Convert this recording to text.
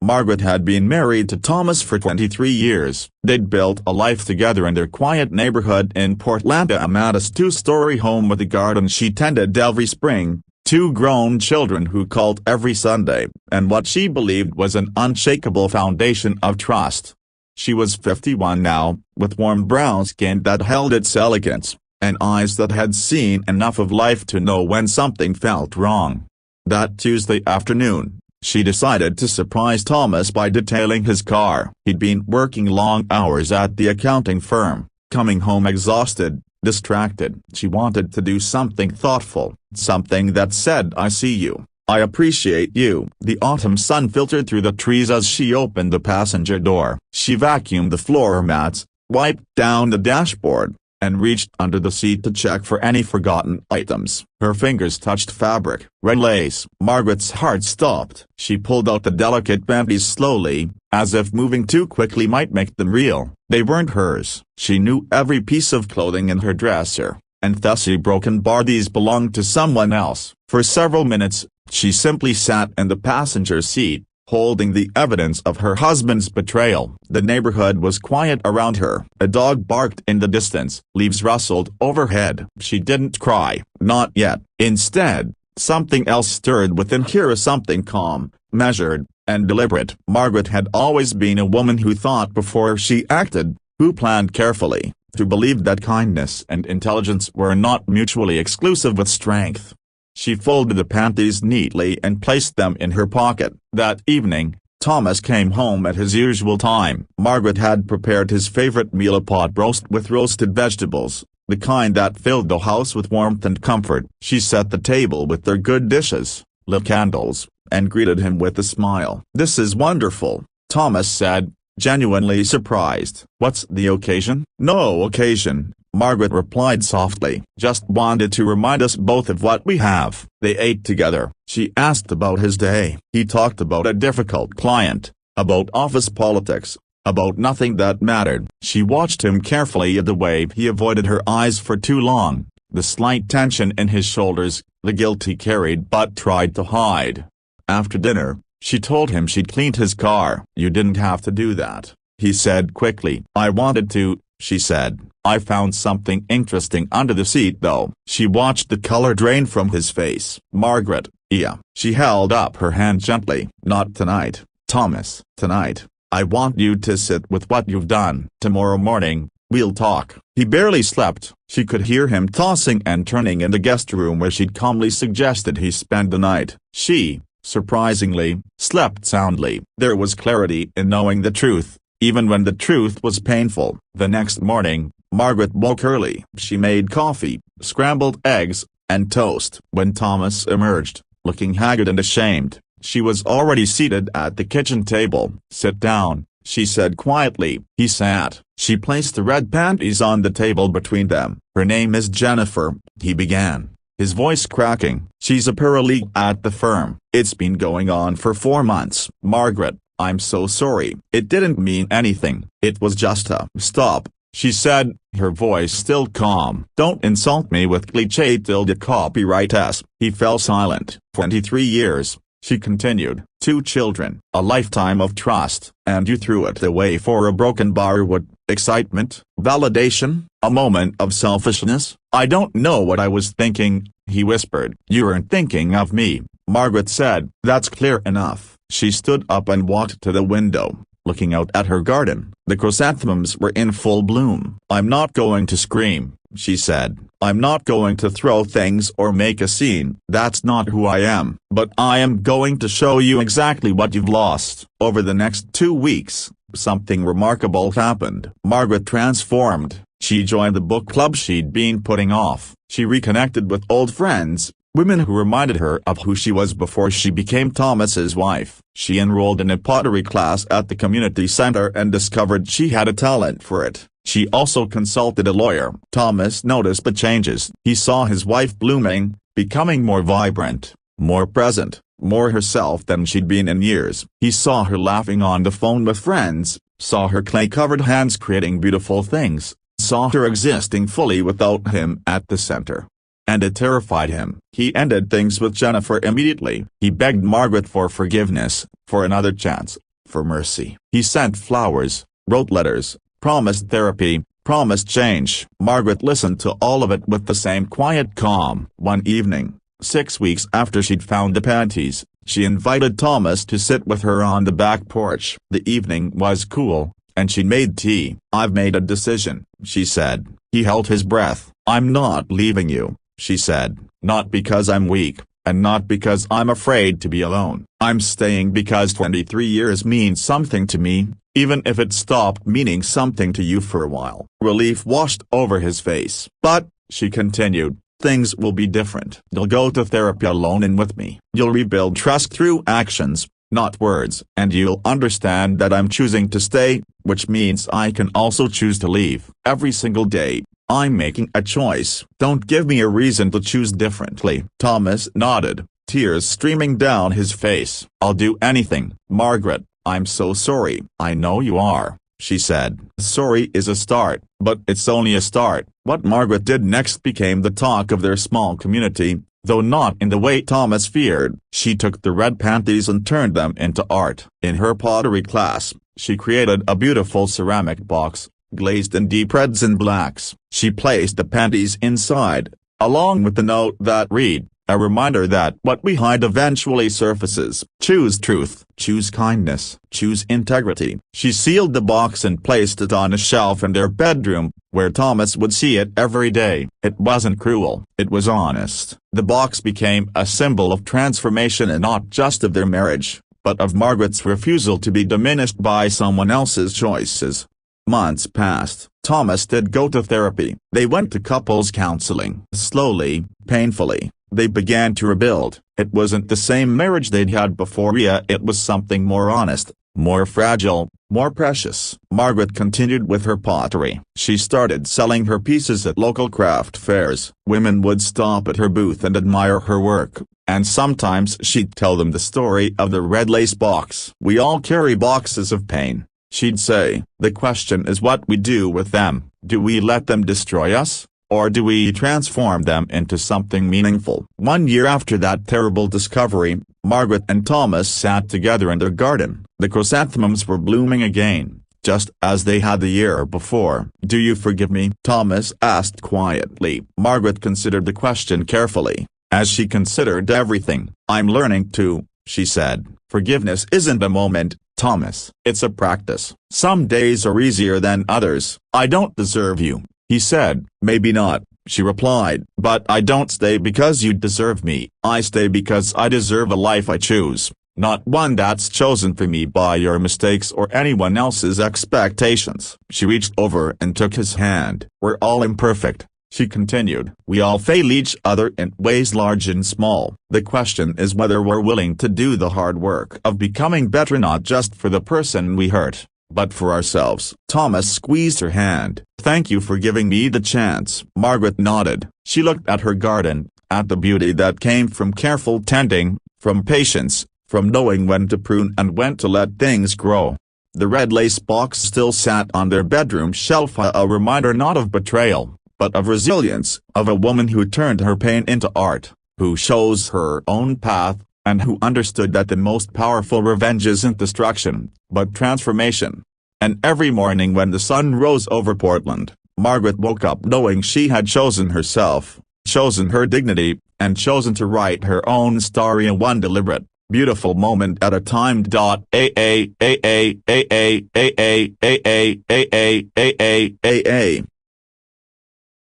Margaret had been married to Thomas for 23 years. They'd built a life together in their quiet neighborhood in Portland, a modest two-story home with a garden she tended every spring, two grown children who called every Sunday, and what she believed was an unshakable foundation of trust. She was 51 now, with warm brown skin that held its elegance, and eyes that had seen enough of life to know when something felt wrong. That Tuesday afternoon, she decided to surprise Thomas by detailing his car. He'd been working long hours at the accounting firm, coming home exhausted, distracted. She wanted to do something thoughtful, something that said, "I see you, I appreciate you." The autumn sun filtered through the trees as she opened the passenger door. She vacuumed the floor mats, wiped down the dashboard, and reached under the seat to check for any forgotten items. Her fingers touched fabric, red lace. Margaret's heart stopped. She pulled out the delicate panties slowly, as if moving too quickly might make them real. They weren't hers. She knew every piece of clothing in her dresser, and thus she broken bar these belonged to someone else. For several minutes, she simply sat in the passenger seat, holding the evidence of her husband's betrayal. The neighborhood was quiet around her. A dog barked in the distance, leaves rustled overhead. She didn't cry, not yet. Instead, something else stirred within her, something calm, measured, and deliberate. Margaret had always been a woman who thought before she acted, who planned carefully, who believed that kindness and intelligence were not mutually exclusive with strength. She folded the panties neatly and placed them in her pocket. That evening, Thomas came home at his usual time. Margaret had prepared his favorite meal, a pot roast with roasted vegetables, the kind that filled the house with warmth and comfort. She set the table with their good dishes, lit candles, and greeted him with a smile. "This is wonderful," Thomas said, genuinely surprised. "What's the occasion?" "No occasion," Margaret replied softly. "Just wanted to remind us both of what we have." They ate together. She asked about his day. He talked about a difficult client, about office politics, about nothing that mattered. She watched him carefully, the way he avoided her eyes for too long, the slight tension in his shoulders, the guilt he carried but tried to hide. After dinner, she told him she'd cleaned his car. "You didn't have to do that," he said quickly. "I wanted to," she said. "I found something interesting under the seat though." She watched the color drain from his face. "Margaret, yeah." She held up her hand gently. "Not tonight, Thomas. Tonight, I want you to sit with what you've done. Tomorrow morning, we'll talk." He barely slept. She could hear him tossing and turning in the guest room where she'd calmly suggested he spend the night. She, surprisingly, slept soundly. There was clarity in knowing the truth, even when the truth was painful. The next morning, Margaret woke early. She made coffee, scrambled eggs, and toast. When Thomas emerged, looking haggard and ashamed, she was already seated at the kitchen table. "Sit down," she said quietly. He sat. She placed the red panties on the table between them. "Her name is Jennifer," he began, his voice cracking. "She's a paralegal at the firm. It's been going on for 4 months." "Margaret, I'm so sorry." "It didn't mean anything. It was just a..." "Stop," she said, her voice still calm. "Don't insult me with cliché copyright-s." He fell silent. 23 years, she continued. 2 children, a lifetime of trust, and you threw it away for a broken bar. What? Excitement? Validation? A moment of selfishness? "I don't know what I was thinking," he whispered. "You weren't thinking of me," Margaret said. "That's clear enough." She stood up and walked to the window, looking out at her garden. The chrysanthemums were in full bloom. "I'm not going to scream," she said. "I'm not going to throw things or make a scene. That's not who I am. But I am going to show you exactly what you've lost." Over the next 2 weeks, something remarkable happened. Margaret transformed. She joined the book club she'd been putting off. She reconnected with old friends, women who reminded her of who she was before she became Thomas's wife. She enrolled in a pottery class at the community center and discovered she had a talent for it. She also consulted a lawyer. Thomas noticed the changes. He saw his wife blooming, becoming more vibrant, more present, more herself than she'd been in years. He saw her laughing on the phone with friends, saw her clay-covered hands creating beautiful things, saw her existing fully without him at the center. And it terrified him. He ended things with Jennifer immediately. He begged Margaret for forgiveness, for another chance, for mercy. He sent flowers, wrote letters, promised therapy, promised change. Margaret listened to all of it with the same quiet calm. One evening, 6 weeks after she'd found the panties, she invited Thomas to sit with her on the back porch. The evening was cool, and she made tea. "I've made a decision," she said. He held his breath. "I'm not leaving you," she said, "not because I'm weak, and not because I'm afraid to be alone. I'm staying because 23 years means something to me, even if it stopped meaning something to you for a while." Relief washed over his face. "But," she continued, "things will be different. You'll go to therapy alone and with me. You'll rebuild trust through actions, not words. And you'll understand that I'm choosing to stay, which means I can also choose to leave. Every single day, I'm making a choice. Don't give me a reason to choose differently." Thomas nodded, tears streaming down his face. "I'll do anything, Margaret. I'm so sorry." "I know you are," she said. "Sorry is a start, but it's only a start." What Margaret did next became the talk of their small community, though not in the way Thomas feared. She took the red panties and turned them into art. In her pottery class, she created a beautiful ceramic box, glazed in deep reds and blacks. She placed the panties inside, along with the note that read, a reminder that what we hide eventually surfaces. Choose truth, choose kindness, choose integrity. She sealed the box and placed it on a shelf in their bedroom, where Thomas would see it every day. It wasn't cruel, it was honest. The box became a symbol of transformation, and not just of their marriage, but of Margaret's refusal to be diminished by someone else's choices. Months passed. Thomas did go to therapy. They went to couples counseling. Slowly, painfully, they began to rebuild. It wasn't the same marriage they'd had before. It was something more honest, more fragile, more precious. Margaret continued with her pottery. She started selling her pieces at local craft fairs. Women would stop at her booth and admire her work, and sometimes she'd tell them the story of the red lace box. "We all carry boxes of pain," she'd say. "The question is what we do with them. Do we let them destroy us, or do we transform them into something meaningful?" 1 year after that terrible discovery, Margaret and Thomas sat together in their garden. The chrysanthemums were blooming again, just as they had the year before. "Do you forgive me?" Thomas asked quietly. Margaret considered the question carefully, as she considered everything. "I'm learning to," she said. "Forgiveness isn't a moment, Thomas. It's a practice. Some days are easier than others." "I don't deserve you," he said. "Maybe not," she replied. "But I don't stay because you deserve me. I stay because I deserve a life I choose, not one that's chosen for me by your mistakes or anyone else's expectations." She reached over and took his hand. "We're all imperfect," she continued. "We all fail each other in ways large and small. The question is whether we're willing to do the hard work of becoming better, not just for the person we hurt, but for ourselves." Thomas squeezed her hand. "Thank you for giving me the chance." Margaret nodded. She looked at her garden, at the beauty that came from careful tending, from patience, from knowing when to prune and when to let things grow. The red lace box still sat on their bedroom shelf, a reminder not of betrayal, but of resilience, of a woman who turned her pain into art, who chose her own path, and who understood that the most powerful revenge isn't destruction, but transformation. And every morning when the sun rose over Portland, Margaret woke up knowing she had chosen herself, chosen her dignity, and chosen to write her own story in one deliberate, beautiful moment at a time. A